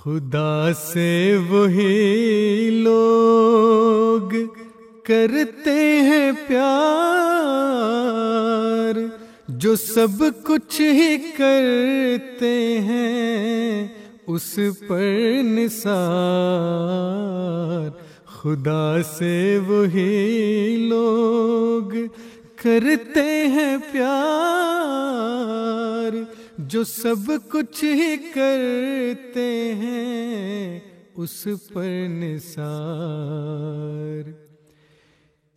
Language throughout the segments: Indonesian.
खुदा से वही लोग करते हैं प्यार जो सब कुछ ही करते हैं उस पर निसार। खुदा से वही लोग करते हैं प्यार जो सब कुछ ही करते हैं उस पर निसार।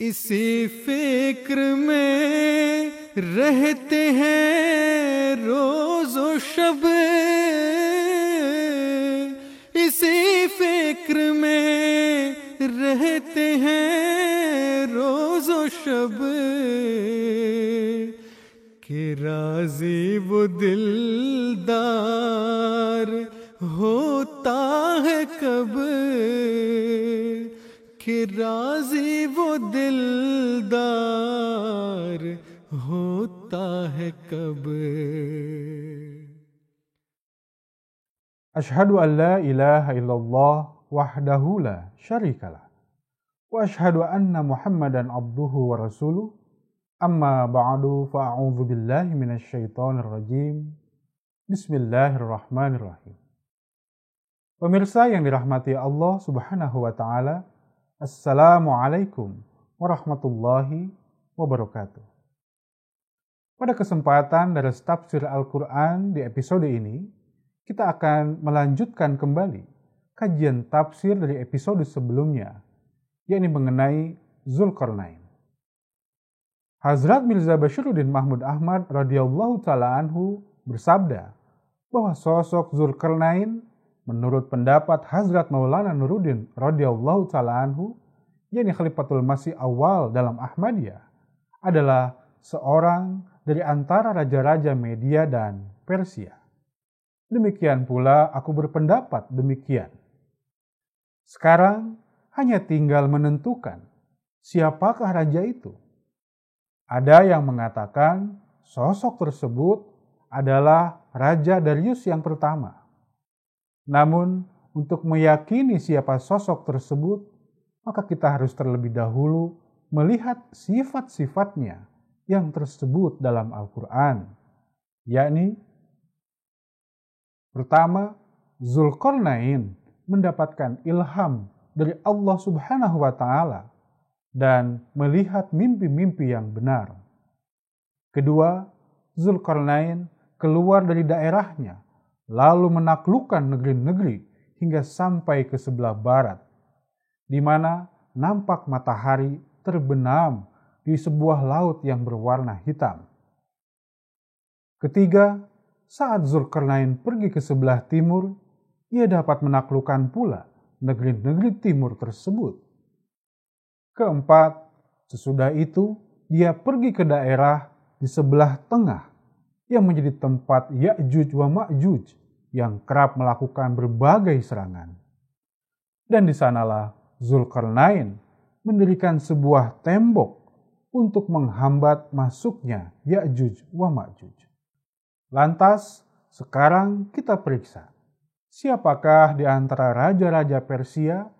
इसी फिक्र में रहते हैं रोज़ो शब, इसी फिक्र में रहते हैं रोज़ो शब कि राज़ी वो दिलदार होता है कब, कि राज़ी वो दिलदार होता है कब। Asyhadu an la ilaha illallah wahdahu la syarikalah wa asyhadu anna Muhammadan abduhu wa rasuluh. Amma ba'du fa a'udzu billahi minasy syaithanir rajim. Bismillahirrahmanirrahim. Pemirsa yang dirahmati Allah Subhanahu wa taala, Assalamualaikum warahmatullahi wabarakatuh. Pada kesempatan dari tafsir Al-Qur'an di episode ini, kita akan melanjutkan kembali kajian tafsir dari episode sebelumnya, yakni mengenai Zulkarnain. Hazrat Mirza Bashiruddin Mahmud Ahmad radhiyallahu ta'ala anhu bersabda bahwa sosok Zulkarnain menurut pendapat Hazrat Maulana Nuruddin radhiyallahu ta'ala anhu, yakni Khalifatul Masih awal dalam Ahmadiyah, adalah seorang dari antara raja-raja Media dan Persia. Demikian pula aku berpendapat demikian. Sekarang hanya tinggal menentukan siapakah raja itu. Ada yang mengatakan sosok tersebut adalah Raja Darius yang pertama. Namun untuk meyakini siapa sosok tersebut, maka kita harus terlebih dahulu melihat sifat-sifatnya yang tersebut dalam Al-Quran, yakni pertama, Zulkarnain mendapatkan ilham dari Allah Subhanahu wa Ta'ala dan melihat mimpi-mimpi yang benar. Kedua, Zulkarnain keluar dari daerahnya, lalu menaklukkan negeri-negeri hingga sampai ke sebelah barat, di mana nampak matahari terbenam di sebuah laut yang berwarna hitam. Ketiga, saat Zulkarnain pergi ke sebelah timur, ia dapat menaklukkan pula negeri-negeri timur tersebut. Keempat, sesudah itu dia pergi ke daerah di sebelah tengah yang menjadi tempat Ya'juj wa Ma'juj yang kerap melakukan berbagai serangan. Dan di sanalah Zulkarnain mendirikan sebuah tembok untuk menghambat masuknya Ya'juj wa Ma'juj. Lantas, sekarang kita periksa, siapakah di antara raja-raja Persia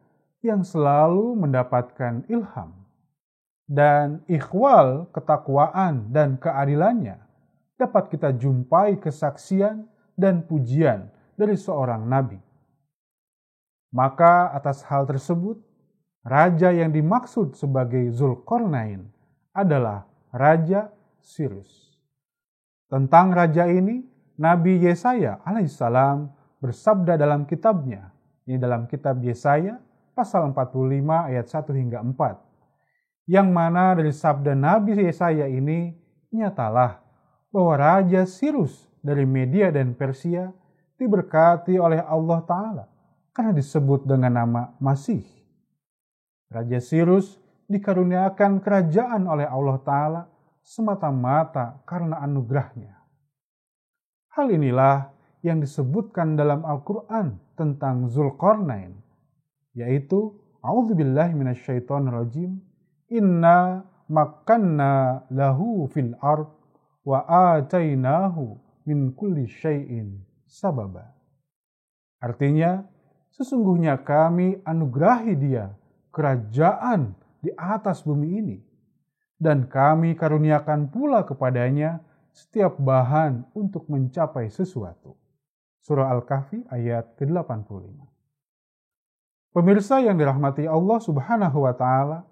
yang selalu mendapatkan ilham dan ikhwal ketakwaan dan keadilannya dapat kita jumpai kesaksian dan pujian dari seorang nabi. Maka atas hal tersebut, raja yang dimaksud sebagai Zulkarnain adalah Raja Sirus. Tentang raja ini, Nabi Yesaya alaihissalam bersabda dalam kitabnya, ini dalam kitab Yesaya pasal 45 ayat 1 hingga 4, yang mana dari sabda Nabi Yesaya ini nyatalah bahwa Raja Sirus dari Media dan Persia diberkati oleh Allah Ta'ala karena disebut dengan nama Masih. Raja Sirus dikaruniakan kerajaan oleh Allah Ta'ala semata-mata karena anugerahnya. Hal inilah yang disebutkan dalam Al-Quran tentang Zulkarnain, yaitu a'udzubillahi minasyaitonirrajim, inna makkanna lahu fil ard wa atainahu min kulli syai'in sababa. Artinya, sesungguhnya kami anugerahi dia kerajaan di atas bumi ini, dan kami karuniakan pula kepadanya setiap bahan untuk mencapai sesuatu. Surah Al-Kahfi ayat ke-85. Pemirsa yang dirahmati Allah Subhanahu wa Ta'ala,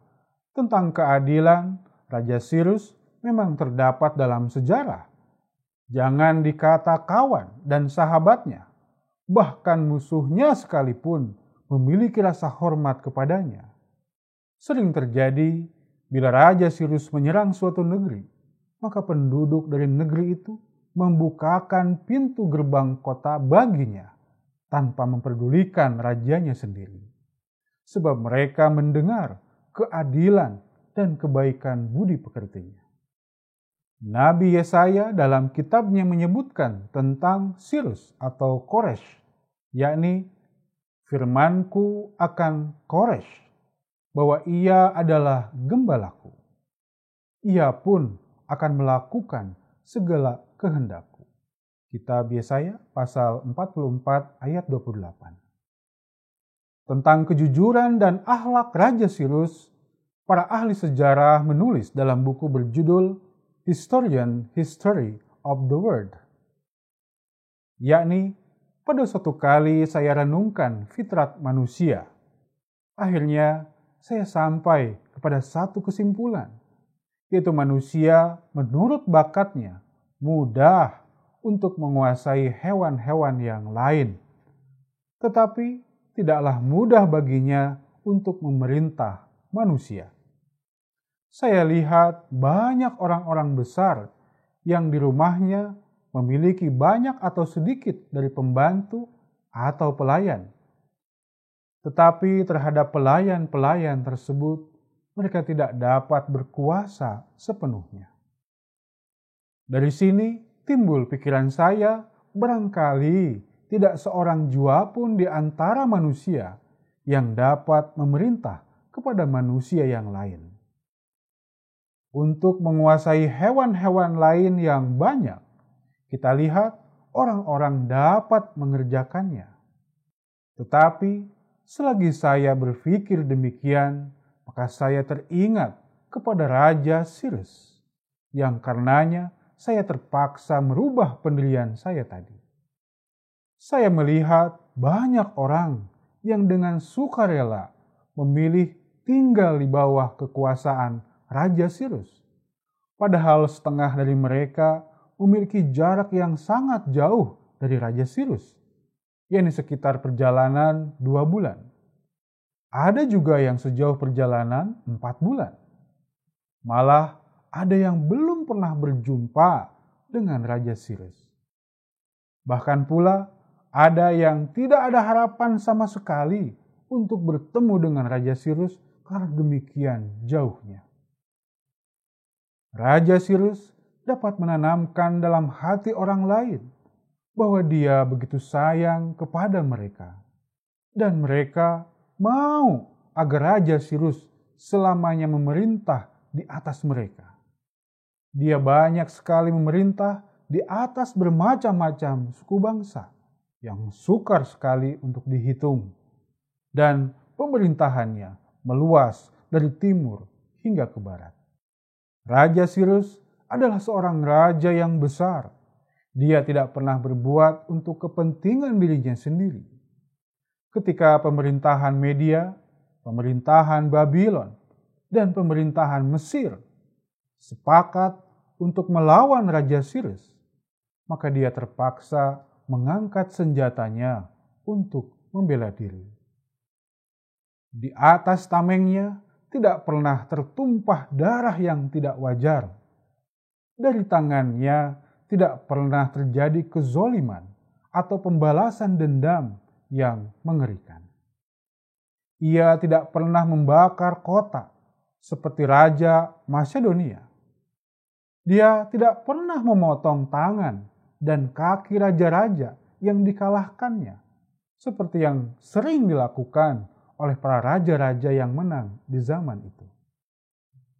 tentang keadilan, Raja Sirus memang terdapat dalam sejarah. Jangan dikata kawan dan sahabatnya, bahkan musuhnya sekalipun memiliki rasa hormat kepadanya. Sering terjadi bila Raja Sirus menyerang suatu negeri, maka penduduk dari negeri itu membukakan pintu gerbang kota baginya tanpa memperdulikan rajanya sendiri. Sebab mereka mendengar keadilan dan kebaikan budi pekertinya. Nabi Yesaya dalam kitabnya menyebutkan tentang Sirus atau Koresh, yakni firmanku akan Koresh, bahwa ia adalah gembalaku. Ia pun akan melakukan segala kehendakku. Kitab Yesaya pasal 44 ayat 28. Tentang kejujuran dan akhlak Raja Sirus, para ahli sejarah menulis dalam buku berjudul Historian History of the World. Yakni, pada suatu kali saya renungkan fitrat manusia. Akhirnya, saya sampai kepada satu kesimpulan, yaitu manusia menurut bakatnya mudah untuk menguasai hewan-hewan yang lain. Tetapi, tidaklah mudah baginya untuk memerintah manusia. Saya lihat banyak orang-orang besar yang di rumahnya memiliki banyak atau sedikit dari pembantu atau pelayan. Tetapi terhadap pelayan-pelayan tersebut, mereka tidak dapat berkuasa sepenuhnya. Dari sini timbul pikiran saya, barangkali tidak seorang jua pun di antara manusia yang dapat memerintah kepada manusia yang lain. Untuk menguasai hewan-hewan lain yang banyak, kita lihat orang-orang dapat mengerjakannya. Tetapi selagi saya berpikir demikian, maka saya teringat kepada Raja Sirus, yang karenanya saya terpaksa merubah pendirian saya tadi. Saya melihat banyak orang yang dengan sukarela memilih tinggal di bawah kekuasaan Raja Sirus, padahal setengah dari mereka memiliki jarak yang sangat jauh dari Raja Sirus, yakni sekitar perjalanan 2 bulan. Ada juga yang sejauh perjalanan 4 bulan. Malah ada yang belum pernah berjumpa dengan Raja Sirus. Bahkan pula ada yang tidak ada harapan sama sekali untuk bertemu dengan Raja Sirus karena demikian jauhnya. Raja Sirus dapat menanamkan dalam hati orang lain bahwa dia begitu sayang kepada mereka, dan mereka mau agar Raja Sirus selamanya memerintah di atas mereka. Dia banyak sekali memerintah di atas bermacam-macam suku bangsa yang sukar sekali untuk dihitung, dan pemerintahannya meluas dari timur hingga ke barat. Raja Sirus adalah seorang raja yang besar. Dia tidak pernah berbuat untuk kepentingan dirinya sendiri. Ketika pemerintahan Media, pemerintahan Babylon, dan pemerintahan Mesir sepakat untuk melawan Raja Sirus, maka dia terpaksa mengangkat senjatanya untuk membela diri. Di atas tamengnya tidak pernah tertumpah darah yang tidak wajar. Dari tangannya tidak pernah terjadi kezoliman atau pembalasan dendam yang mengerikan. Ia tidak pernah membakar kota seperti Raja Masedonia. Dia tidak pernah memotong tangan dan kaki raja-raja yang dikalahkannya, seperti yang sering dilakukan oleh para raja-raja yang menang di zaman itu.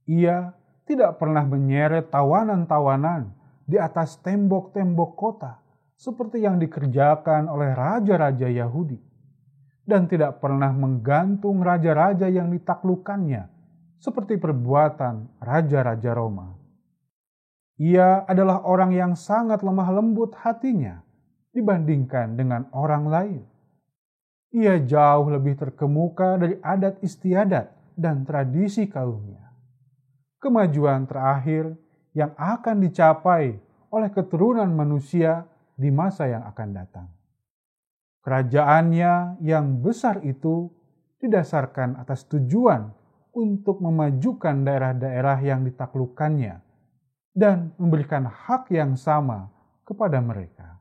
Ia tidak pernah menyeret tawanan-tawanan di atas tembok-tembok kota seperti yang dikerjakan oleh raja-raja Yahudi. dan tidak pernah menggantung raja-raja yang ditaklukkannya, seperti perbuatan raja-raja Roma. Ia adalah orang yang sangat lemah lembut hatinya dibandingkan dengan orang lain. Ia jauh lebih terkemuka dari adat istiadat dan tradisi kaumnya. Kemajuan terakhir yang akan dicapai oleh keturunan manusia di masa yang akan datang. Kerajaannya yang besar itu didasarkan atas tujuan untuk memajukan daerah-daerah yang ditaklukkannya dan memberikan hak yang sama kepada mereka.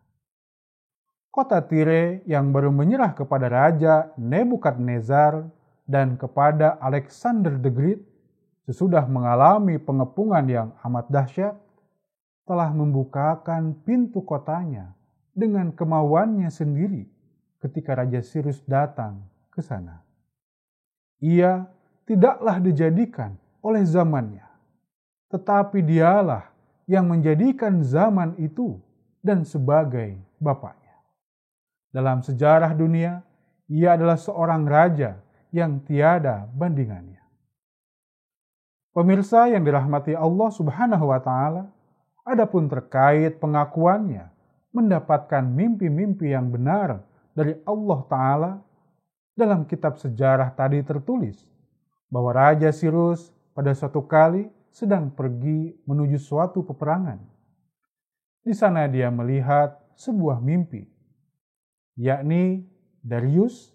Kota Tire yang baru menyerah kepada Raja Nebukadnezar dan kepada Alexander the Great sesudah mengalami pengepungan yang amat dahsyat, telah membukakan pintu kotanya dengan kemauannya sendiri ketika Raja Sirus datang ke sana. Ia tidaklah dijadikan oleh zamannya, tetapi dialah yang menjadikan zaman itu dan sebagai bapaknya. Dalam sejarah dunia, ia adalah seorang raja yang tiada bandingannya. Pemirsa yang dirahmati Allah Subhanahu wa Ta'ala, adapun terkait pengakuannya mendapatkan mimpi-mimpi yang benar dari Allah Ta'ala, dalam kitab sejarah tadi tertulis bahwa Raja Sirus pada suatu kali sedang pergi menuju suatu peperangan. Di sana dia melihat sebuah mimpi, yakni Darius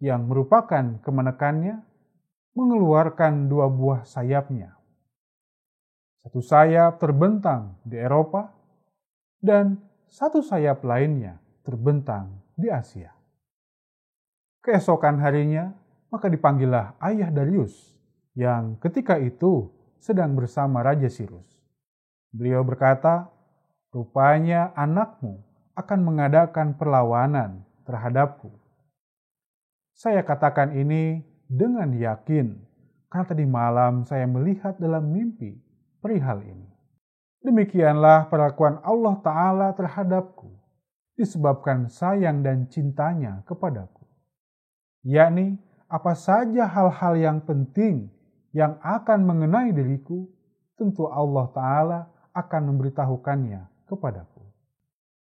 yang merupakan kemenekannya mengeluarkan dua buah sayapnya. Satu sayap terbentang di Eropa dan satu sayap lainnya terbentang di Asia. Keesokan harinya, maka dipanggillah ayah Darius yang ketika itu sedang bersama Raja Sirus. Beliau berkata, "Rupanya anakmu akan mengadakan perlawanan terhadapku." Saya katakan ini dengan yakin, karena tadi malam saya melihat dalam mimpi perihal ini. Demikianlah perlakuan Allah Ta'ala terhadapku, disebabkan sayang dan cintanya kepadaku. Yakni, apa saja hal-hal yang penting yang akan mengenai diriku, tentu Allah Ta'ala akan memberitahukannya kepadaku.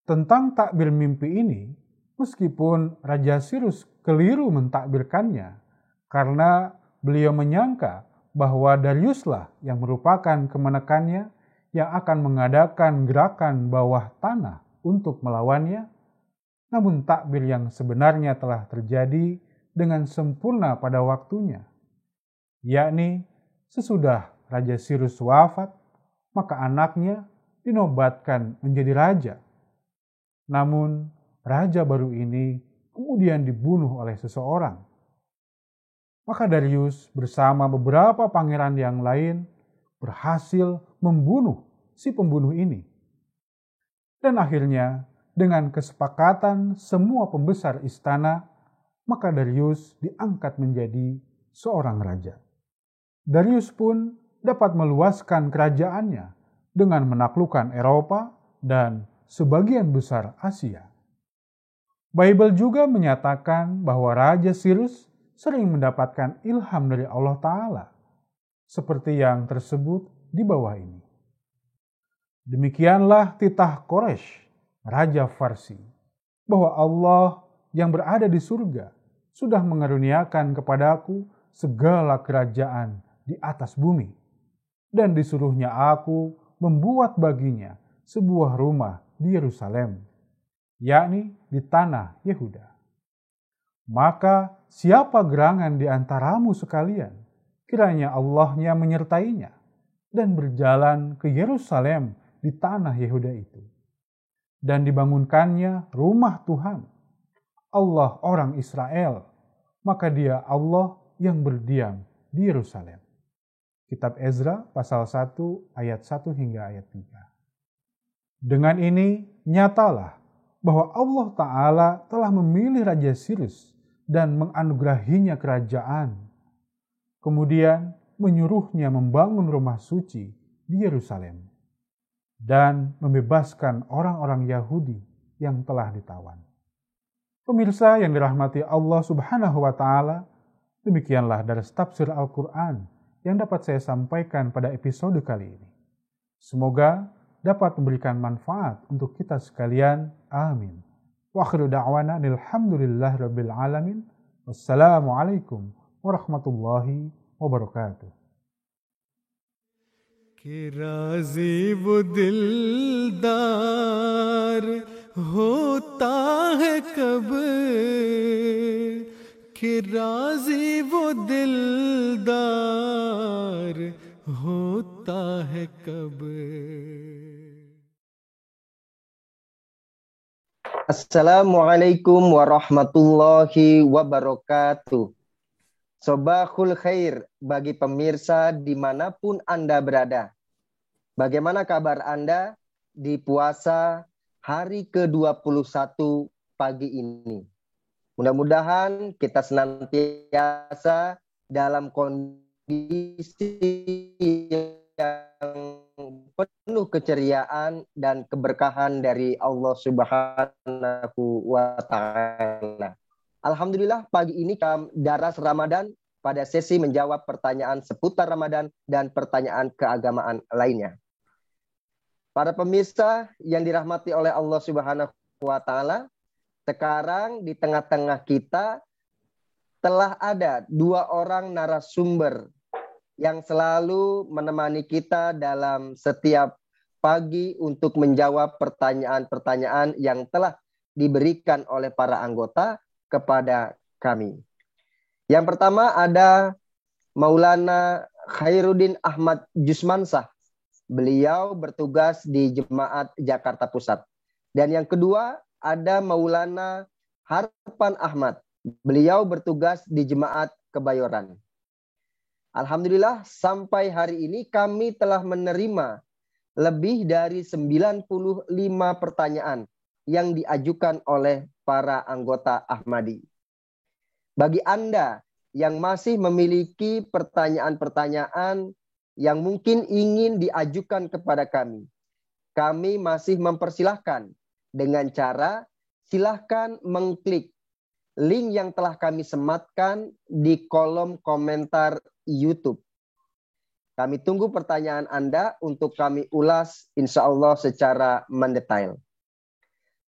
Tentang takbir mimpi ini, meskipun Raja Sirus keliru mentakbirkannya, karena beliau menyangka bahwa Dariuslah yang merupakan kemenekannya yang akan mengadakan gerakan bawah tanah untuk melawannya, namun takbir yang sebenarnya telah terjadi dengan sempurna pada waktunya, yakni sesudah Raja Sirus wafat, maka anaknya dinobatkan menjadi raja. Namun, raja baru ini kemudian dibunuh oleh seseorang. Maka Darius bersama beberapa pangeran yang lain berhasil membunuh si pembunuh ini. Dan akhirnya, dengan kesepakatan semua pembesar istana, maka Darius diangkat menjadi seorang raja. Darius pun dapat meluaskan kerajaannya dengan menaklukkan Eropa dan sebagian besar Asia. Bible juga menyatakan bahwa Raja Sirus sering mendapatkan ilham dari Allah Ta'ala, seperti yang tersebut di bawah ini. Demikianlah titah Quraisy, Raja Farsi, bahwa Allah yang berada di surga sudah mengaruniakan kepadaku segala kerajaan di atas bumi, dan disuruhnya aku membuat baginya sebuah rumah di Yerusalem, yakni di tanah Yehuda. Maka siapa gerangan di antaramu sekalian, kiranya Allahnya menyertainya, dan berjalan ke Yerusalem di tanah Yehuda itu. Dan dibangunkannya rumah Tuhan, Allah orang Israel, maka dia Allah yang berdiam di Yerusalem. Kitab Ezra pasal 1 ayat 1 hingga ayat 3. Dengan ini nyatalah bahwa Allah Ta'ala telah memilih Raja Sirus dan menganugerahinya kerajaan. Kemudian menyuruhnya membangun rumah suci di Yerusalem dan membebaskan orang-orang Yahudi yang telah ditawan. Pemirsa yang dirahmati Allah Subhanahu wa Ta'ala, demikianlah dari tafsir Al-Quran yang dapat saya sampaikan pada episode kali ini. Semoga dapat memberikan manfaat untuk kita sekalian. Amin. Wa akhiru da'wana alhamdulillahi rabbil alamin. Wassalamualaikum warahmatullahi wabarakatuh. कि राजी वो दिलदार होता है कब, कि राजी वो दिलदार होता है कब. Assalamualaikum warahmatullahi wabarakatuh. Sobahul khair bagi pemirsa dimanapun Anda berada. Bagaimana kabar Anda di puasa hari ke-21 pagi ini? Mudah-mudahan kita senantiasa dalam kondisi yang penuh keceriaan dan keberkahan dari Allah Subhanahu wa Ta'ala. Alhamdulillah pagi ini daras Ramadan pada sesi menjawab pertanyaan seputar Ramadan dan pertanyaan keagamaan lainnya. Para pemirsa yang dirahmati oleh Allah Subhanahu wa Ta'ala, sekarang di tengah-tengah kita telah ada 2 orang narasumber yang selalu menemani kita dalam setiap pagi untuk menjawab pertanyaan-pertanyaan yang telah diberikan oleh para anggota kepada kami. Yang pertama ada Maulana Khairuddin Ahmad Jusmansah. Beliau bertugas di Jemaat Jakarta Pusat. Dan yang kedua ada Maulana Harpan Ahmad. Beliau bertugas di Jemaat Kebayoran. Alhamdulillah sampai hari ini kami telah menerima lebih dari 95 pertanyaan yang diajukan oleh para anggota Ahmadi. Bagi Anda yang masih memiliki pertanyaan-pertanyaan yang mungkin ingin diajukan kepada kami masih mempersilahkan dengan cara silahkan mengklik link yang telah kami sematkan di kolom komentar YouTube. Kami tunggu pertanyaan Anda untuk kami ulas insya Allah secara mendetail.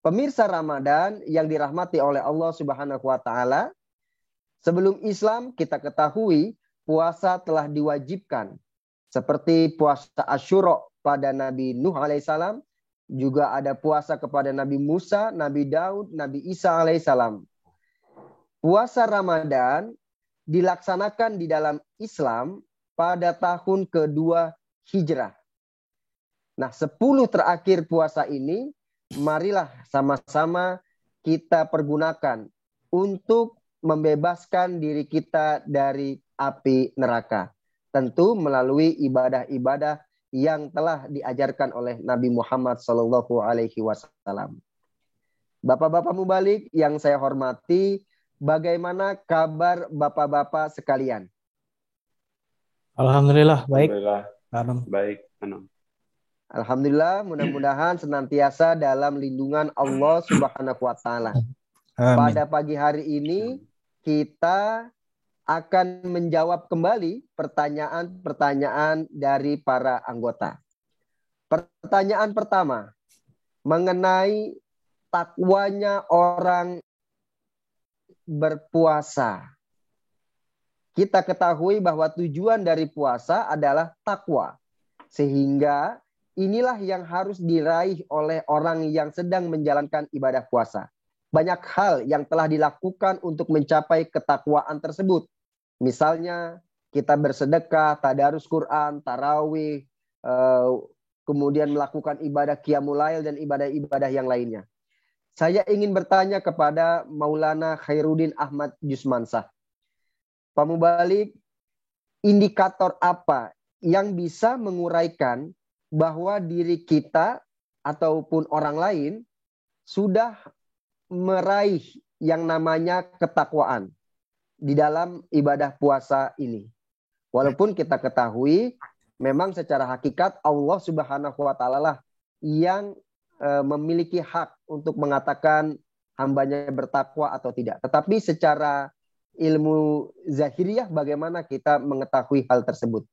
Pemirsa Ramadan yang dirahmati oleh Allah Subhanahu wa Ta'ala, sebelum Islam kita ketahui puasa telah diwajibkan. Seperti puasa Asyura pada Nabi Nuh alaihissalam, juga ada puasa kepada Nabi Musa, Nabi Daud, Nabi Isa alaihissalam. Puasa Ramadan dilaksanakan di dalam Islam pada tahun kedua Hijrah. Nah, 10 terakhir puasa ini, marilah sama-sama kita pergunakan untuk membebaskan diri kita dari api neraka. Tentu melalui ibadah-ibadah yang telah diajarkan oleh Nabi Muhammad SAW. Bapak-bapak mubalik yang saya hormati, bagaimana kabar bapak-bapak sekalian? Alhamdulillah baik. Alhamdulillah baik. Alhamdulillah, mudah-mudahan senantiasa dalam lindungan Allah Subhanahu wa Ta'ala. Pada pagi hari ini kita akan menjawab kembali pertanyaan-pertanyaan dari para anggota. Pertanyaan pertama, mengenai takwanya orang berpuasa. Kita ketahui bahwa tujuan dari puasa adalah takwa. Sehingga inilah yang harus diraih oleh orang yang sedang menjalankan ibadah puasa. Banyak hal yang telah dilakukan untuk mencapai ketakwaan tersebut. Misalnya kita bersedekah, tadarus Quran, tarawih, kemudian melakukan ibadah qiyamul lail dan ibadah-ibadah yang lainnya. Saya ingin bertanya kepada Maulana Khairuddin Ahmad Jusmansah. Pak Mubalik, indikator apa yang bisa menguraikan bahwa diri kita ataupun orang lain sudah meraih yang namanya ketakwaan di dalam ibadah puasa ini? Walaupun kita ketahui memang secara hakikat Allah Subhanahu wa Ta'ala lah yang memiliki hak untuk mengatakan hambanya bertakwa atau tidak. Tetapi secara ilmu zahiriyah bagaimana kita mengetahui hal tersebut?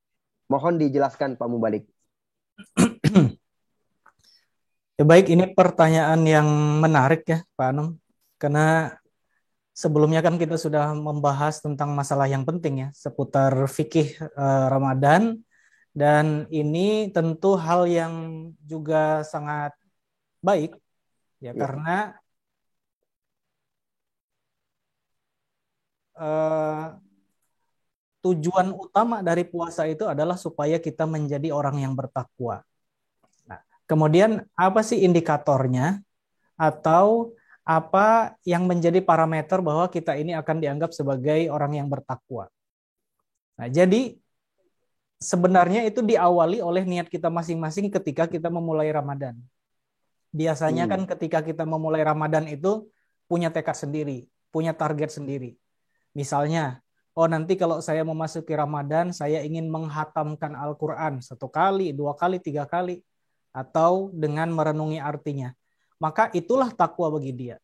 Mohon dijelaskan Pak Mubalik. Ya, baik, ini pertanyaan yang menarik ya Pak Anum, karena sebelumnya kan kita sudah membahas tentang masalah yang penting ya seputar fikih Ramadan, dan ini tentu hal yang juga sangat baik ya, karena tujuan utama dari puasa itu adalah supaya kita menjadi orang yang bertakwa. Nah, kemudian apa sih indikatornya atau apa yang menjadi parameter bahwa kita ini akan dianggap sebagai orang yang bertakwa? Nah, jadi sebenarnya itu diawali oleh niat kita masing-masing ketika kita memulai Ramadan. Biasanya kan ketika kita memulai Ramadan itu punya tekad sendiri, punya target sendiri. Misalnya, oh nanti kalau saya memasuki Ramadan, saya ingin menghatamkan Al-Quran 1 kali, 2 kali, 3 kali, atau dengan merenungi artinya. Maka itulah takwa bagi dia.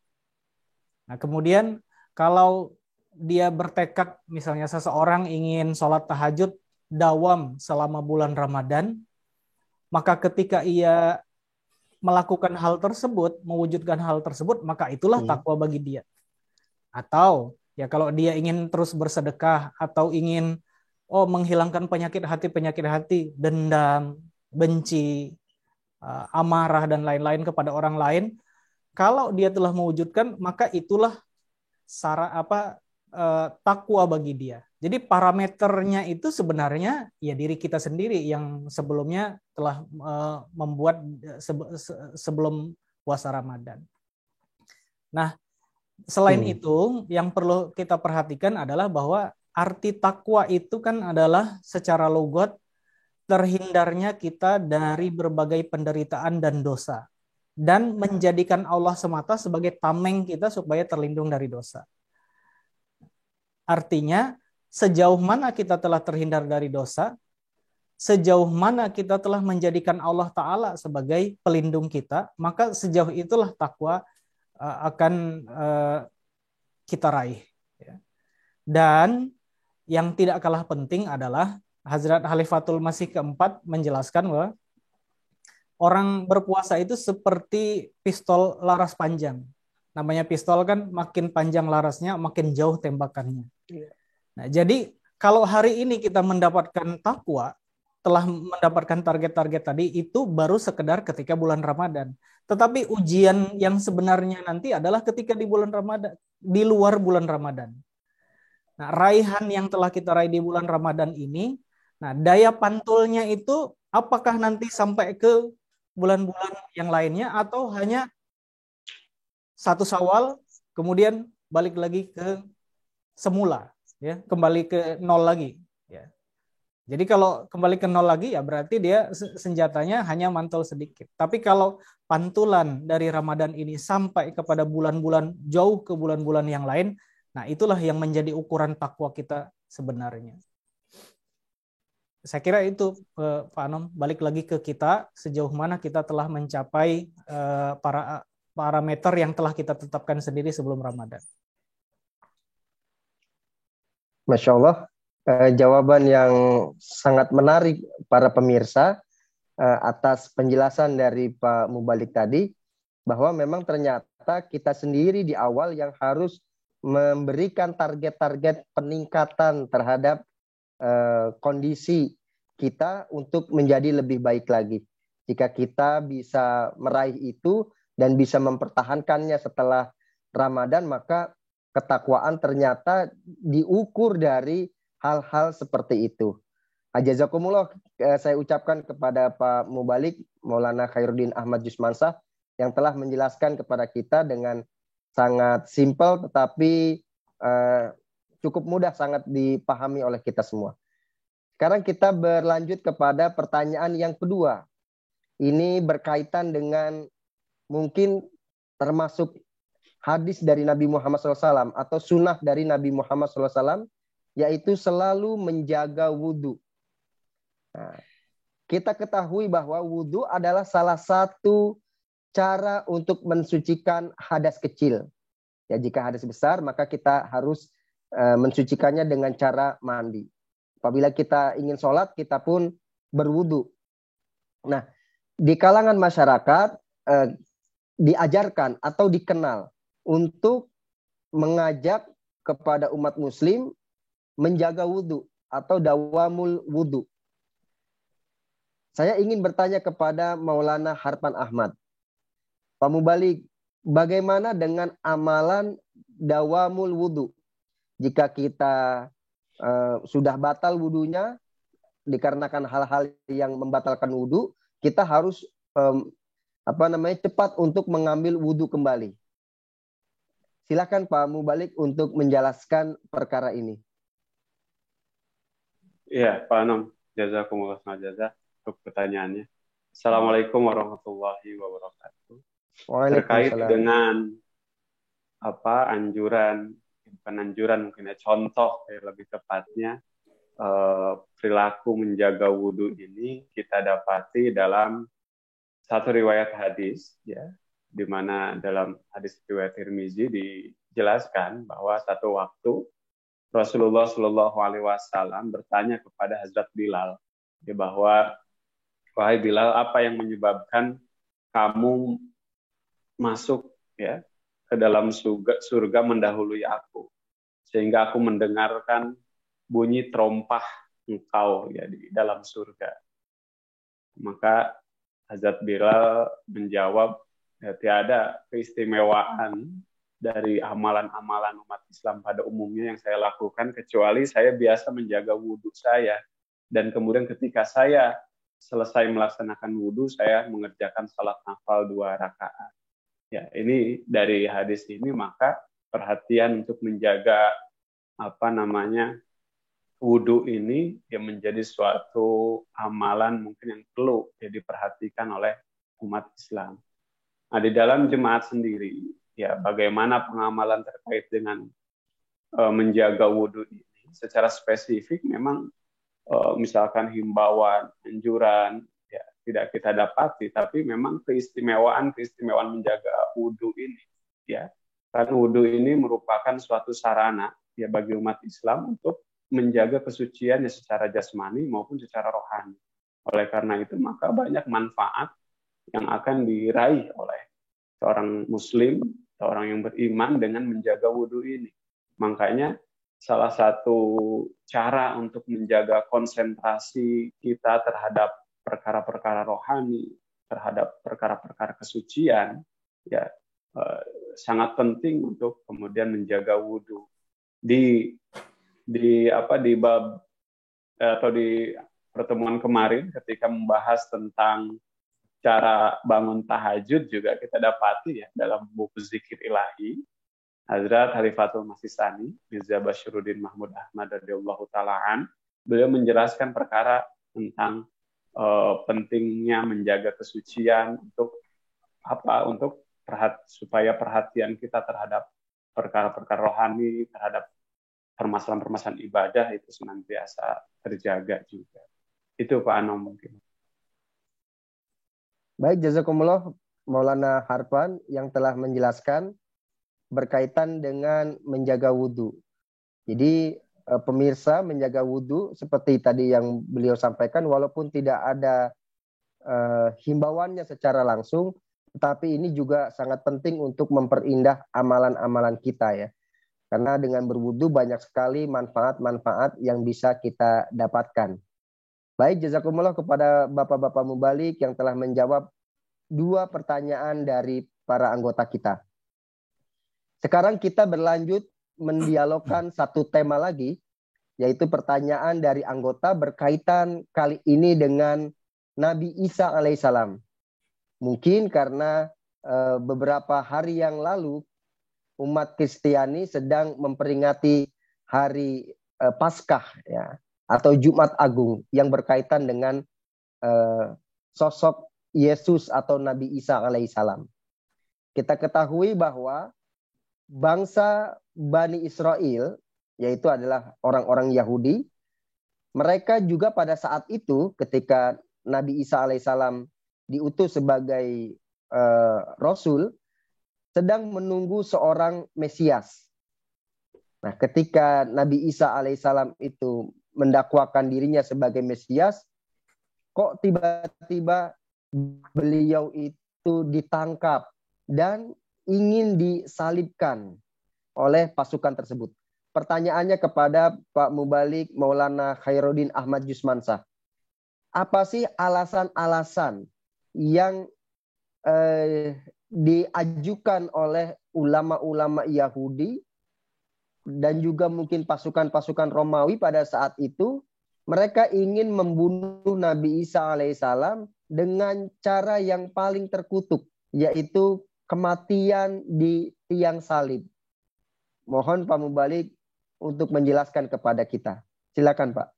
Nah, kemudian kalau dia bertekad, misalnya seseorang ingin sholat tahajud dawam selama bulan Ramadan, maka ketika ia melakukan hal tersebut, mewujudkan hal tersebut, maka itulah takwa bagi dia. Atau ya kalau dia ingin terus bersedekah atau ingin menghilangkan penyakit hati, dendam, benci, amarah dan lain-lain kepada orang lain, kalau dia telah mewujudkan, maka itulah takwa bagi dia. Jadi parameternya itu sebenarnya ya diri kita sendiri yang sebelumnya telah membuat sebelum puasa Ramadan. Nah, selain itu yang perlu kita perhatikan adalah bahwa arti takwa itu kan adalah secara logat terhindarnya kita dari berbagai penderitaan dan dosa, dan menjadikan Allah semata sebagai tameng kita supaya terlindung dari dosa. Artinya, sejauh mana kita telah terhindar dari dosa, sejauh mana kita telah menjadikan Allah Ta'ala sebagai pelindung kita, maka sejauh itulah takwa akan kita raih. Dan yang tidak kalah penting adalah Hazrat Khalifatul Masih keempat menjelaskan bahwa orang berpuasa itu seperti pistol laras panjang. Namanya pistol kan makin panjang larasnya, makin jauh tembakannya. Nah, jadi kalau hari ini kita mendapatkan takwa, telah mendapatkan target-target tadi, itu baru sekedar ketika bulan Ramadan. Tetapi ujian yang sebenarnya nanti adalah ketika di bulan Ramadan, di luar bulan Ramadan. Nah, raihan yang telah kita raih di bulan Ramadan ini, nah daya pantulnya itu apakah nanti sampai ke bulan-bulan yang lainnya atau hanya 1 Syawal kemudian balik lagi ke semula, ya, kembali ke nol lagi, ya. Jadi kalau kembali ke nol lagi ya berarti dia senjatanya hanya mantul sedikit. Tapi kalau pantulan dari Ramadan ini sampai kepada bulan-bulan jauh ke bulan-bulan yang lain, nah itulah yang menjadi ukuran takwa kita sebenarnya. Saya kira itu Pak Anom, balik lagi ke kita sejauh mana kita telah mencapai para parameter yang telah kita tetapkan sendiri sebelum Ramadan. Masya Allah, jawaban yang sangat menarik para pemirsa atas penjelasan dari Pak Mubalik tadi, bahwa memang ternyata kita sendiri di awal yang harus memberikan target-target peningkatan terhadap kondisi kita untuk menjadi lebih baik lagi. Jika kita bisa meraih itu dan bisa mempertahankannya setelah Ramadan, maka ketakwaan ternyata diukur dari hal-hal seperti itu. Jazakumullah, saya ucapkan kepada Pak Mubalik, Maulana Khairuddin Ahmad Jusmansah, yang telah menjelaskan kepada kita dengan sangat simpel tetapi cukup mudah, sangat dipahami oleh kita semua. Sekarang kita berlanjut kepada pertanyaan yang kedua. Ini berkaitan dengan mungkin termasuk hadis dari Nabi Muhammad SAW atau sunnah dari Nabi Muhammad SAW, yaitu selalu menjaga wudhu. Nah, kita ketahui bahwa wudhu adalah salah satu cara untuk mensucikan hadas kecil. Ya, jika hadas besar maka kita harus mensucikannya dengan cara mandi. Apabila kita ingin sholat, kita pun berwudu. Nah, di kalangan masyarakat diajarkan atau dikenal untuk mengajak kepada umat muslim menjaga wudu atau dawamul wudu. Saya ingin bertanya kepada Maulana Harpan Ahmad. Pak Mubalik, bagaimana dengan amalan dawamul wudu? Jika kita sudah batal wudunya dikarenakan hal-hal yang membatalkan wudu, kita harus cepat untuk mengambil wudu kembali. Silakan Pak Mubalik untuk menjelaskan perkara ini. Iya, Pak Anam, jazakumullah khairan untuk pertanyaannya. Assalamualaikum warahmatullahi wabarakatuh. Terkait dengan anjuran mungkin ya, contoh lebih tepatnya perilaku menjaga wudhu ini kita dapati dalam satu riwayat hadis, ya, di mana dalam hadis riwayat Tirmizi dijelaskan bahwa satu waktu Rasulullah Shallallahu Alaihi Wasallam bertanya kepada Hazrat Bilal, ya, bahwa wahai Bilal, apa yang menyebabkan kamu masuk, ya, ke dalam surga mendahului aku, sehingga aku mendengarkan bunyi terompah engkau, ya, di dalam surga. Maka Hazrat Bilal menjawab, ya, tiada keistimewaan dari amalan-amalan umat Islam pada umumnya yang saya lakukan kecuali saya biasa menjaga wudhu saya, dan kemudian ketika saya selesai melaksanakan wudhu, saya mengerjakan salat nafal 2 rakaat. Ya, ini dari hadis ini maka perhatian untuk menjaga wudhu ini yang menjadi suatu amalan mungkin yang perlu ya diperhatikan oleh umat Islam. Nah, di dalam jemaat sendiri, ya, bagaimana pengamalan terkait dengan menjaga wudhu ini secara spesifik memang misalkan himbauan, anjuran, ya, tidak kita dapati, tapi memang keistimewaan menjaga wudhu ini, ya, karena wudhu ini merupakan suatu sarana ya bagi umat Islam untuk menjaga kesuciannya secara jasmani maupun secara rohani. Oleh karena itu maka banyak manfaat yang akan diraih oleh seorang muslim, seorang yang beriman dengan menjaga wudhu ini. Makanya salah satu cara untuk menjaga konsentrasi kita terhadap perkara-perkara rohani, terhadap perkara-perkara kesucian, ya, sangat penting untuk kemudian menjaga wudhu. Di bab atau di pertemuan kemarin ketika membahas tentang cara bangun tahajud juga kita dapati, ya, dalam buku Zikir Ilahi Hazrat Khalifatul Masih Tsani Mirza Basyruddin Mahmud Ahmad radhiyallahu ta'ala, beliau menjelaskan perkara tentang pentingnya menjaga kesucian supaya perhatian kita terhadap perkara-perkara rohani, terhadap permasalahan-permasalahan ibadah itu senantiasa terjaga juga. Itu Pak Anom mungkin. Baik, jazakumullah Maulana Harpan yang telah menjelaskan berkaitan dengan menjaga wudhu. Jadi pemirsa, menjaga wudhu seperti tadi yang beliau sampaikan, walaupun tidak ada himbauannya secara langsung, tetapi ini juga sangat penting untuk memperindah amalan-amalan kita, ya. Karena dengan berwudu banyak sekali manfaat-manfaat yang bisa kita dapatkan. Baik, jazakumullah kepada Bapak-Bapak Mubalik yang telah menjawab 2 pertanyaan dari para anggota kita. Sekarang kita berlanjut mendialogkan satu tema lagi, yaitu pertanyaan dari anggota berkaitan kali ini dengan Nabi Isa alaihissalam. Mungkin karena beberapa hari yang lalu umat Kristiani sedang memperingati hari Paskah, ya, atau Jumat Agung yang berkaitan dengan sosok Yesus atau Nabi Isa alaihissalam. Kita ketahui bahwa bangsa Bani Israel, yaitu adalah orang-orang Yahudi, mereka juga pada saat itu ketika Nabi Isa alaihissalam diutus sebagai Rasul, sedang menunggu seorang Mesias. Nah, ketika Nabi Isa alaihissalam itu mendakwakan dirinya sebagai Mesias, kok tiba-tiba beliau itu ditangkap dan ingin disalibkan oleh pasukan tersebut. Pertanyaannya kepada Pak Mubalik Maulana Khairuddin Ahmad Jusmansah. Apa sih alasan-alasan yang diajukan oleh ulama-ulama Yahudi dan juga mungkin pasukan-pasukan Romawi pada saat itu? Mereka ingin membunuh Nabi Isa alaihissalam dengan cara yang paling terkutuk, yaitu kematian di tiang salib. Mohon Pak Mubalik untuk menjelaskan kepada kita. Silakan Pak.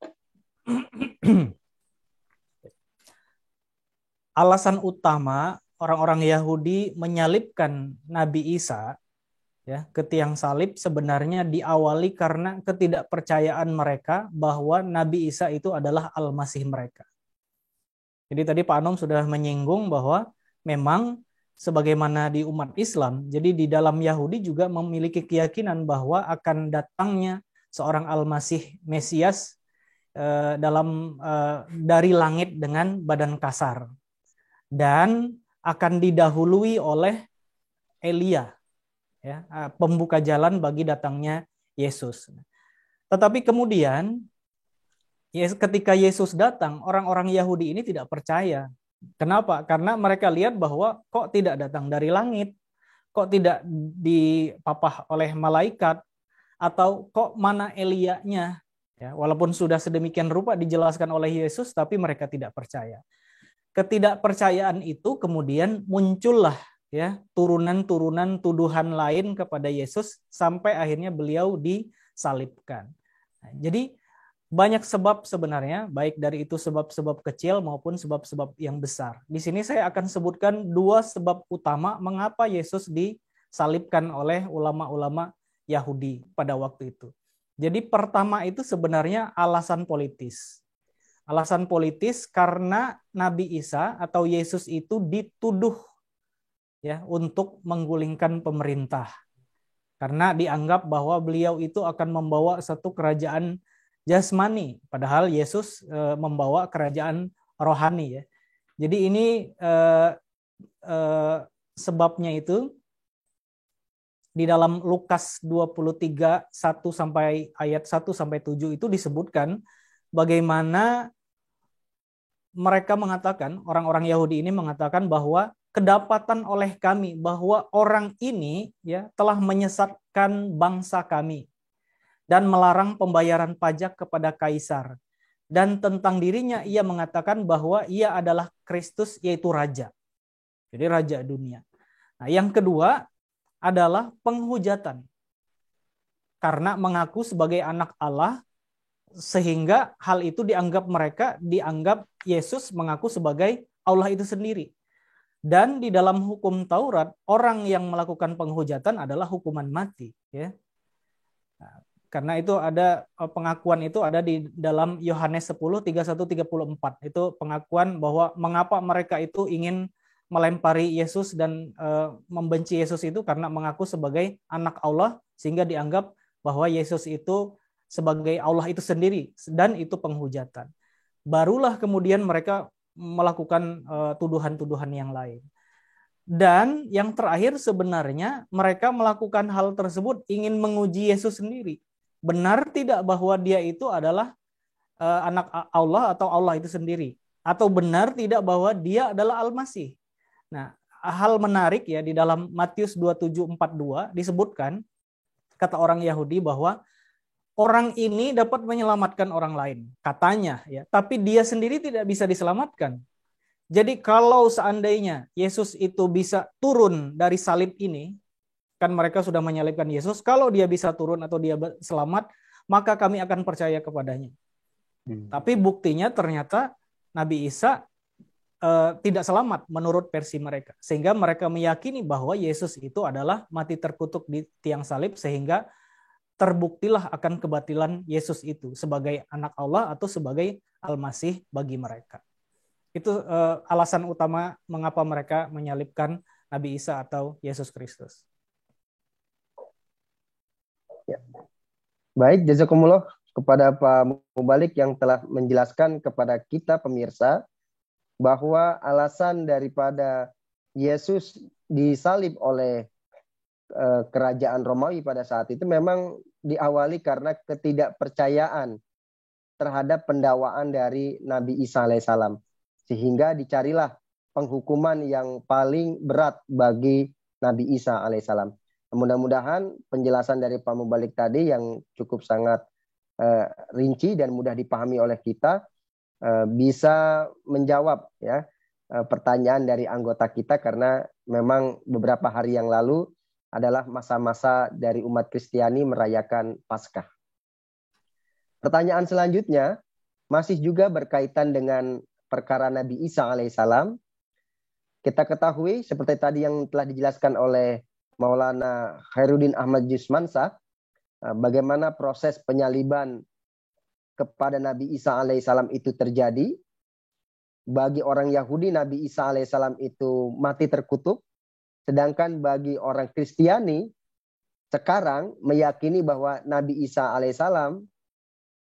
Alasan utama orang-orang Yahudi menyalibkan Nabi Isa ya ke tiang salib sebenarnya diawali karena ketidakpercayaan mereka bahwa Nabi Isa itu adalah Al-Masih mereka. Jadi tadi Pak Anom sudah menyinggung bahwa memang sebagaimana di umat Islam, jadi di dalam Yahudi juga memiliki keyakinan bahwa akan datangnya seorang Al-Masih Mesias dari langit dengan badan kasar dan akan didahului oleh Elia, ya, pembuka jalan bagi datangnya Yesus. Tetapi kemudian ketika Yesus datang, orang-orang Yahudi ini tidak percaya. Kenapa? Karena mereka lihat bahwa kok tidak datang dari langit, kok tidak dipapah oleh malaikat, atau kok mana Elia-nya. Ya, walaupun sudah sedemikian rupa dijelaskan oleh Yesus, tapi mereka tidak percaya. Ketidakpercayaan itu kemudian muncullah ya turunan-turunan tuduhan lain kepada Yesus sampai akhirnya beliau disalibkan. Nah, jadi banyak sebab sebenarnya, baik dari itu sebab-sebab kecil maupun sebab-sebab yang besar. Di sini saya akan sebutkan dua sebab utama mengapa Yesus disalibkan oleh ulama-ulama Yahudi pada waktu itu. Jadi pertama itu sebenarnya alasan politis. Alasan politis karena Nabi Isa atau Yesus itu dituduh ya untuk menggulingkan pemerintah. Karena dianggap bahwa beliau itu akan membawa satu kerajaan jasmani, padahal Yesus membawa kerajaan rohani ya. Jadi ini sebabnya itu di dalam Lukas 23 1 sampai ayat 1 sampai 7 itu disebutkan bagaimana mereka mengatakan, orang-orang Yahudi ini mengatakan bahwa kedapatan oleh kami bahwa orang ini ya telah menyesatkan bangsa kami dan melarang pembayaran pajak kepada kaisar. Dan tentang dirinya ia mengatakan bahwa ia adalah Kristus, yaitu raja. Jadi raja dunia. Nah, yang kedua adalah penghujatan. Karena mengaku sebagai anak Allah, sehingga hal itu dianggap Yesus mengaku sebagai Allah itu sendiri. Dan di dalam hukum Taurat, orang yang melakukan penghujatan adalah hukuman mati. Ya. Nah, karena itu ada pengakuan itu ada di dalam Yohanes 10, 31-34. Itu pengakuan bahwa mengapa mereka itu ingin melempari Yesus dan membenci Yesus itu karena mengaku sebagai anak Allah, sehingga dianggap bahwa Yesus itu sebagai Allah itu sendiri, dan itu penghujatan. Barulah kemudian mereka melakukan tuduhan-tuduhan yang lain. Dan yang terakhir sebenarnya mereka melakukan hal tersebut ingin menguji Yesus sendiri. Benar tidak bahwa dia itu adalah anak Allah atau Allah itu sendiri? Atau benar tidak bahwa dia adalah Al-Masih? Nah, hal menarik ya di dalam Matius 27:42 disebutkan, kata orang Yahudi bahwa orang ini dapat menyelamatkan orang lain, katanya ya, tapi dia sendiri tidak bisa diselamatkan. Jadi kalau seandainya Yesus itu bisa turun dari salib ini, kan mereka sudah menyalibkan Yesus, kalau dia bisa turun atau dia selamat, maka kami akan percaya kepadanya. Tapi buktinya ternyata Nabi Isa tidak selamat menurut versi mereka. Sehingga mereka meyakini bahwa Yesus itu adalah mati terkutuk di tiang salib, sehingga terbuktilah akan kebatilan Yesus itu sebagai anak Allah atau sebagai Al-Masih bagi mereka. Itu alasan utama mengapa mereka menyalibkan Nabi Isa atau Yesus Kristus. Baik, jazakumullah kepada Pak Mubalik yang telah menjelaskan kepada kita pemirsa bahwa alasan daripada Yesus disalib oleh kerajaan Romawi pada saat itu memang diawali karena ketidakpercayaan terhadap pendakwaan dari Nabi Isa alaihissalam. Sehingga dicarilah penghukuman yang paling berat bagi Nabi Isa alaihissalam. Mudah-mudahan penjelasan dari Pak Mubalik tadi yang cukup sangat rinci dan mudah dipahami oleh kita bisa menjawab ya pertanyaan dari anggota kita, karena memang beberapa hari yang lalu adalah masa-masa dari umat Kristiani merayakan Paskah. Pertanyaan selanjutnya masih juga berkaitan dengan perkara Nabi Isa alaihissalam. Kita ketahui seperti tadi yang telah dijelaskan oleh Maulana Khairuddin Ahmad Jusmansyah, bagaimana proses penyaliban kepada Nabi Isa alaihissalam itu terjadi. Bagi orang Yahudi, Nabi Isa alaihissalam itu mati terkutuk. Sedangkan bagi orang Kristiani sekarang meyakini bahwa Nabi Isa alaihissalam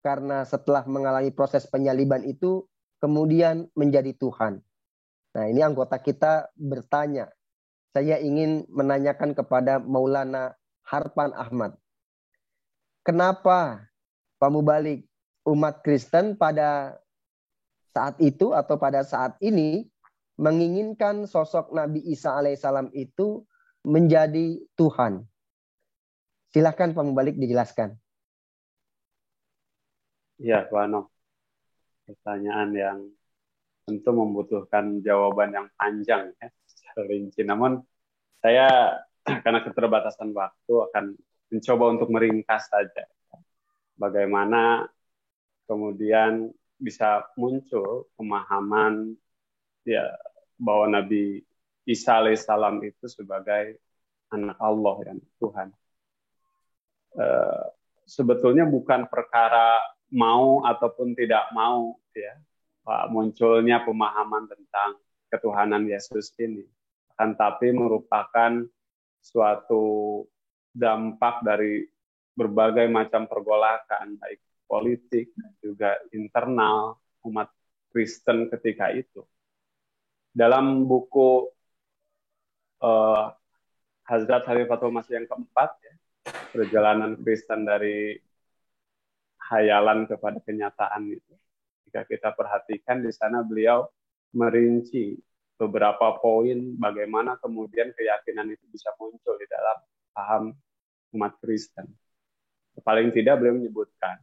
karena setelah mengalami proses penyaliban itu kemudian menjadi Tuhan. Nah, ini anggota kita bertanya. Saya ingin menanyakan kepada Maulana Harpan Ahmad. Kenapa Pak Mubalik, umat Kristen pada saat itu atau pada saat ini menginginkan sosok Nabi Isa alaihissalam itu menjadi Tuhan? Silakan Pak Mubalik dijelaskan. Ya, Pak Ano. Pertanyaan yang tentu membutuhkan jawaban yang panjang ya, secara rinci. Namun saya karena keterbatasan waktu akan mencoba untuk meringkas saja bagaimana kemudian bisa muncul pemahaman ya bahwa Nabi Isa alaihissalam itu sebagai anak Allah dan Tuhan. Sebetulnya bukan perkara mau ataupun tidak mau ya munculnya pemahaman tentang ketuhanan Yesus ini, akan tapi merupakan suatu dampak dari berbagai macam pergolakan baik politik dan juga internal umat Kristen ketika itu. Dalam buku Hazrat Khalifatul Masih yang keempat ya, perjalanan Kristen dari hayalan kepada kenyataan itu, jika kita perhatikan di sana beliau merinci beberapa poin bagaimana kemudian keyakinan itu bisa muncul di dalam paham umat Kristen. Paling tidak beliau menyebutkan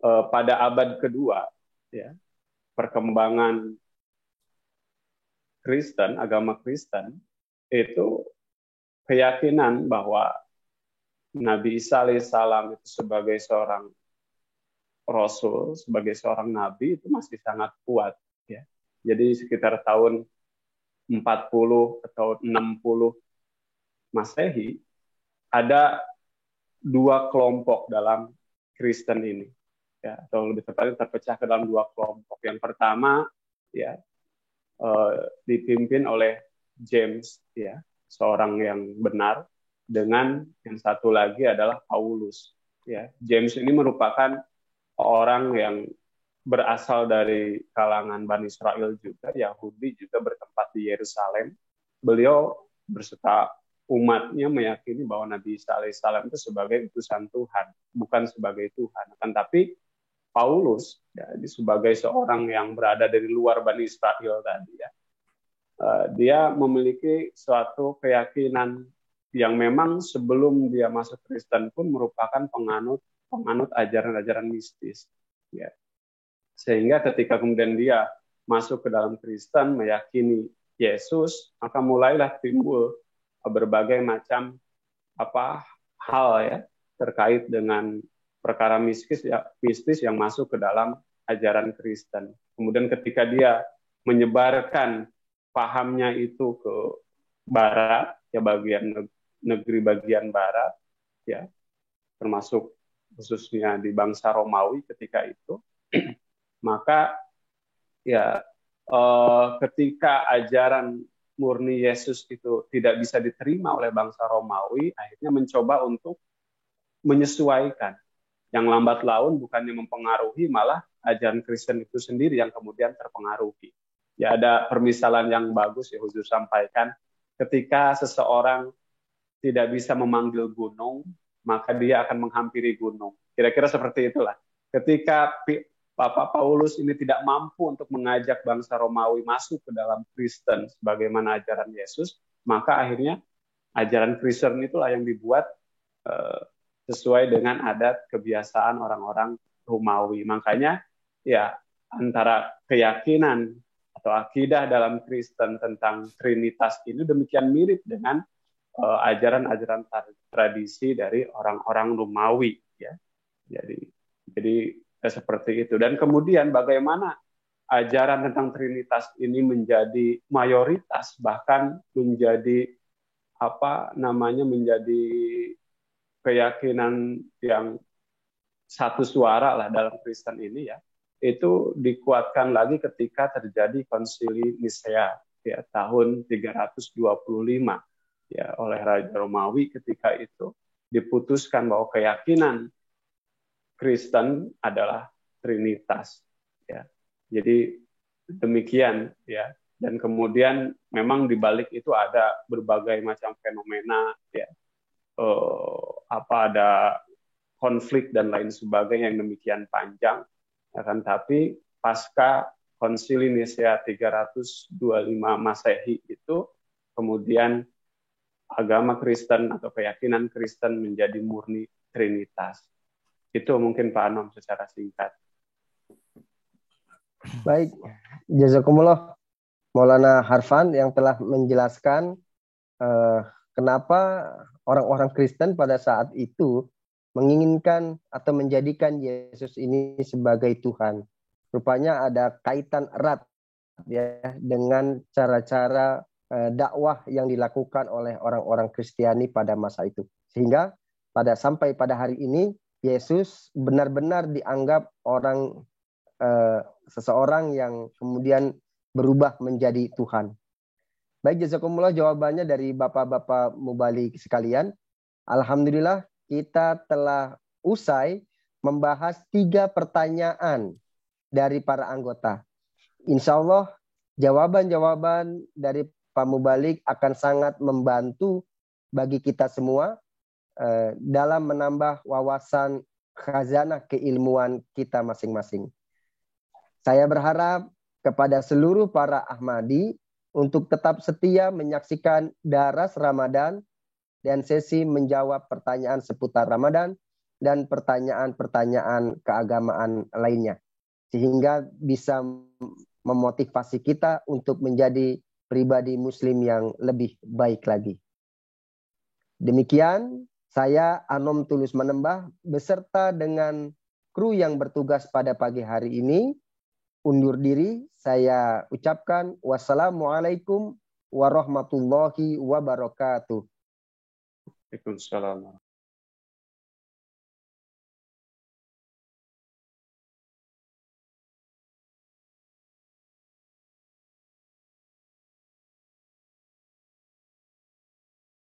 pada abad kedua ya, perkembangan Kristen, agama Kristen itu keyakinan bahwa Nabi Isa alaihissalam itu sebagai seorang Rasul, sebagai seorang Nabi itu masih sangat kuat ya. Jadi sekitar tahun 40 atau 60 Masehi ada dua kelompok dalam Kristen ini ya, atau lebih tepatnya terpecah ke dalam dua kelompok. Yang pertama ya dipimpin oleh James ya, seorang yang benar, dengan yang satu lagi adalah Paulus ya. James ini merupakan orang yang berasal dari kalangan Bani Israel juga, Yahudi, juga bertempat di Yerusalem. Beliau berserta umatnya meyakini bahwa Nabi Isa alaihissalam itu sebagai utusan Tuhan, bukan sebagai Tuhan. Akan tapi Paulus ya, sebagai seorang yang berada dari luar Bani Israel tadi ya, dia memiliki suatu keyakinan yang memang sebelum dia masuk Kristen pun merupakan penganut ajaran-ajaran mistis ya. Sehingga ketika kemudian dia masuk ke dalam Kristen, meyakini Yesus, maka mulailah timbul berbagai macam hal ya terkait dengan perkara mistis yang masuk ke dalam ajaran Kristen. Kemudian ketika dia menyebarkan pahamnya itu ke barat ya, negeri bagian barat ya, termasuk khususnya di bangsa Romawi ketika itu, maka ya ketika ajaran murni Yesus itu tidak bisa diterima oleh bangsa Romawi, akhirnya mencoba untuk menyesuaikan. Yang lambat laun bukannya mempengaruhi, malah ajaran Kristen itu sendiri yang kemudian terpengaruhi. Ya, ada permisalan yang bagus ya Huzur sampaikan, ketika seseorang tidak bisa memanggil gunung, maka dia akan menghampiri gunung. Kira-kira seperti itulah. Ketika Bapak Paulus ini tidak mampu untuk mengajak bangsa Romawi masuk ke dalam Kristen sebagaimana ajaran Yesus, maka akhirnya ajaran Kristen itulah yang dibuat sesuai dengan adat kebiasaan orang-orang Romawi. Makanya ya antara keyakinan atau akidah dalam Kristen tentang Trinitas ini demikian mirip dengan ajaran-ajaran tradisi dari orang-orang Romawi, ya. Jadi seperti itu. Dan kemudian bagaimana ajaran tentang Trinitas ini menjadi mayoritas, bahkan menjadi menjadi keyakinan yang satu suara lah dalam Kristen ini, ya. Itu dikuatkan lagi ketika terjadi Konsili Nisea ya tahun 325 ya oleh Raja Romawi. Ketika itu diputuskan bahwa keyakinan Kristen adalah Trinitas, ya. Jadi demikian, ya. Dan kemudian memang di balik itu ada berbagai macam fenomena, ya. Ada konflik dan lain sebagainya yang demikian panjang, ya kan? Tapi pasca Konsili Nisea 325 Masehi itu kemudian agama Kristen atau keyakinan Kristen menjadi murni Trinitas. Itu mungkin Pak Anom secara singkat. Baik, jazakumullah Maulana Harfan yang telah menjelaskan kenapa orang-orang Kristen pada saat itu menginginkan atau menjadikan Yesus ini sebagai Tuhan. Rupanya ada kaitan erat ya dengan cara-cara dakwah yang dilakukan oleh orang-orang Kristiani pada masa itu. Sehingga sampai pada hari ini Yesus benar-benar dianggap seseorang yang kemudian berubah menjadi Tuhan. Baik, jazakumullah jawabannya dari Bapak-Bapak Mubalik sekalian. Alhamdulillah kita telah usai membahas 3 pertanyaan dari para anggota. Insya Allah jawaban-jawaban dari Pak Mubalik akan sangat membantu bagi kita semua dalam menambah wawasan khazanah keilmuan kita masing-masing. Saya berharap kepada seluruh para Ahmadi untuk tetap setia menyaksikan Daras Ramadan dan sesi menjawab pertanyaan seputar Ramadan dan pertanyaan-pertanyaan keagamaan lainnya. Sehingga bisa memotivasi kita untuk menjadi pribadi muslim yang lebih baik lagi. Demikian, saya Anom Tulus Manembah beserta dengan kru yang bertugas pada pagi hari ini undur diri. Saya ucapkan wassalamualaikum warahmatullahi wabarakatuh. Waalaikumsalam.